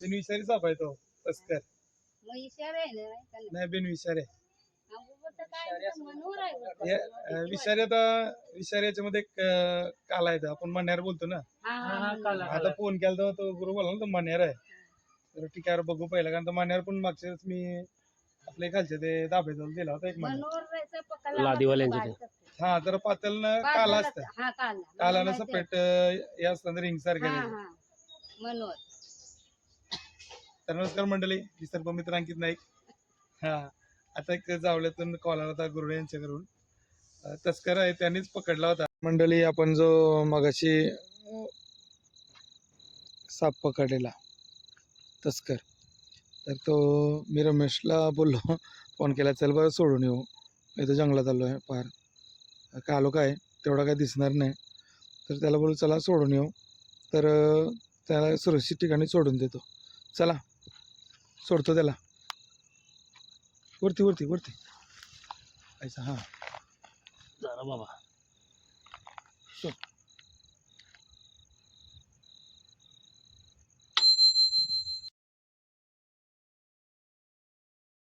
बिनविषारी साप आहे तो तस्कर. मग इशारा आहे ना का नाही? नाही बिनविषारी आहे. अगोदर तर काय मनोहर आहे होतं. विषारी आता विषारी याच्यामध्ये एक काला आहे आपण मण्यार बोलतो ना. हा हा काला आता फोन केला तेव्हा तो गुरु बोला ना तो मण्यार आहे. तर ठीक आहे बघू पहिला कारण तो मण्यार पण मागच्या वेळेस मी आपल्या खालचे ते दाबे जाऊन दिला होता एक मण्यार. मनोहरचं पकडला लादीवाल्यांचे ते. हा जरा पातळ काला असतं. हा काला कालानं सपरेट हे असतं रिंग सारखे. हा हा मनोहर. तर नमस्कार मंडळी, मी सर्व मित्र अंकित नाईक. हा आता एक जावल्यातून कॉल आला होता गुरुडे यांच्याकडून. तस्कर आहे त्यांनीच पकडला होता. मंडळी आपण जो मगाशी साप पकडलेला तस्कर, तर तो मी रमेशला बोललो फोन केला चल बरं सोडून येऊ, इथं जंगलात आलो आहे पार कालो काय तेवढा काय दिसणार नाही. तर त्याला बोलू चला सोडून येऊ. तर त्याला सुरक्षित ठिकाणी सोडून देतो. चला सोडतो त्याला. वरती वरती वरती ऐसा. हां जरा बाबा सोड.